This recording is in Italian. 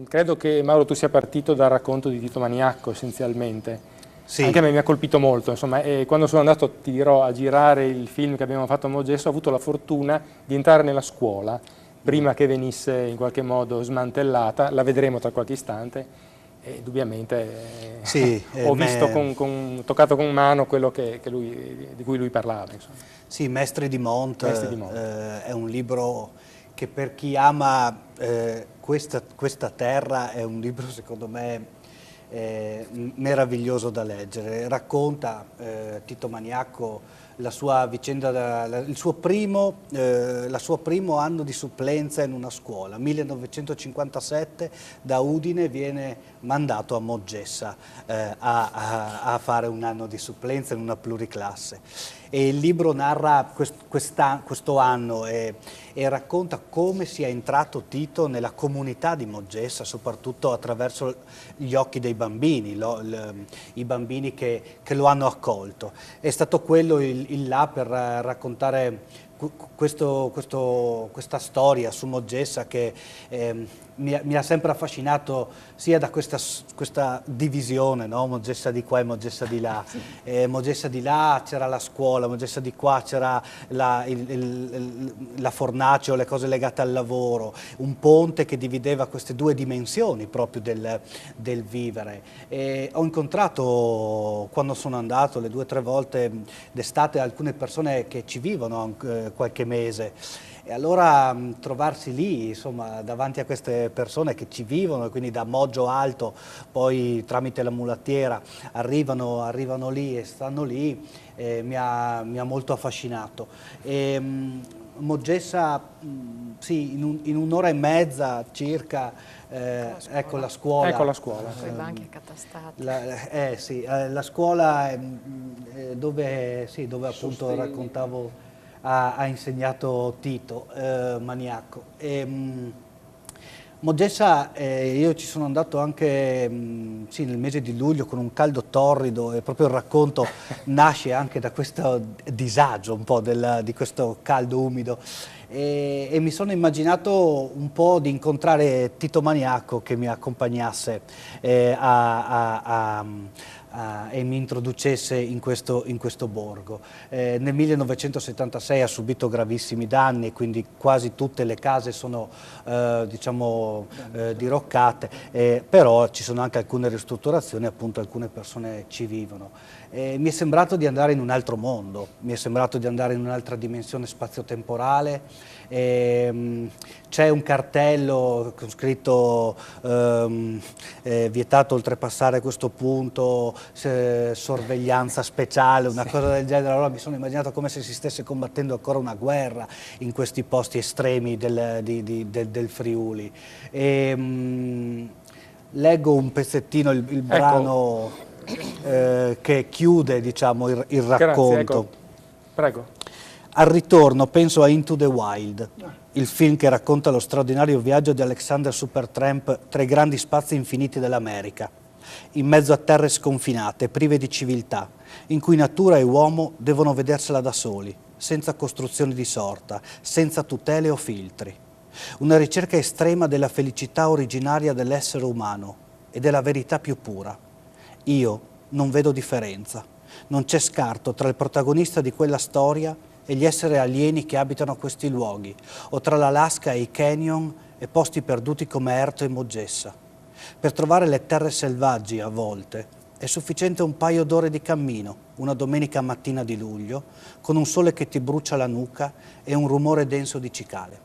Credo che, Mauro, tu sia partito dal racconto di Tito Maniacco essenzialmente. Sì. Anche a me mi ha colpito molto, insomma, e quando sono andato, ti dirò, a girare il film che abbiamo fatto a Mogesso, ho avuto la fortuna di entrare nella scuola prima che venisse in qualche modo smantellata. La vedremo tra qualche istante e indubbiamente Sì, ho visto, toccato con mano quello di cui lui parlava. Insomma. Sì, Mestre di Monte, Mestre di Monte. è un libro che per chi ama questa terra è un libro secondo me meraviglioso da leggere. Racconta Tito Maniacco la sua vicenda, la sua primo anno di supplenza in una scuola. 1957 da Udine viene mandato a Mogessa a fare un anno di supplenza in una pluriclasse. E il libro narra questo anno e racconta come sia entrato Tito nella comunità di Mogessa, soprattutto attraverso gli occhi dei bambini, i bambini che lo hanno accolto. È stato quello il là per raccontare questa storia su Mogessa che mi ha sempre affascinato sia da questa divisione, no? Mogessa di qua e Mogessa di là. Mogessa di là c'era la scuola, Mogessa di qua c'era la fornace o le cose legate al lavoro, un ponte che divideva queste due dimensioni proprio del vivere. E ho incontrato, quando sono andato le 2 o 3 volte d'estate, alcune persone che ci vivono qualche mese. E allora trovarsi lì, insomma, davanti a queste persone che ci vivono, e quindi da Moggio Alto, poi tramite la mulattiera arrivano lì e stanno lì, mi ha molto affascinato. E, Mogessa, sì, in un'ora e mezza circa, ecco la scuola. Ecco la scuola. Con i banchi accatastati. La scuola dove appunto raccontavo ha insegnato Tito Maniacco. Mogessa, io ci sono andato anche sì, nel mese di luglio con un caldo torrido e proprio il racconto nasce anche da questo disagio un po' di questo caldo umido e mi sono immaginato un po' di incontrare Tito Maniacco che mi accompagnasse e mi introducesse in questo borgo. Nel 1976 ha subito gravissimi danni, quindi quasi tutte le case sono diciamo, diroccate, però ci sono anche alcune ristrutturazioni, appunto alcune persone ci vivono. Mi è sembrato di andare in un altro mondo, mi è sembrato di andare in un'altra dimensione spazio-temporale. C'è un cartello con scritto vietato oltrepassare questo punto, sorveglianza speciale, una cosa del genere. Allora mi sono immaginato come se si stesse combattendo ancora una guerra in questi posti estremi del Friuli. Leggo un pezzettino, il brano che chiude, diciamo, il racconto. Grazie, ecco. Prego. Al ritorno penso a Into the Wild, il film che racconta lo straordinario viaggio di Alexander Supertramp tra i grandi spazi infiniti dell'America, in mezzo a terre sconfinate, prive di civiltà, in cui natura e uomo devono vedersela da soli, senza costruzioni di sorta, senza tutele o filtri. Una ricerca estrema della felicità originaria dell'essere umano e della verità più pura. Io non vedo differenza, non c'è scarto tra il protagonista di quella storia e gli esseri alieni che abitano questi luoghi, o tra l'Alaska e i canyon e posti perduti come Erto e Mogessa. Per trovare le terre selvagge, a volte, è sufficiente un paio d'ore di cammino, una domenica mattina di luglio, con un sole che ti brucia la nuca e un rumore denso di cicale.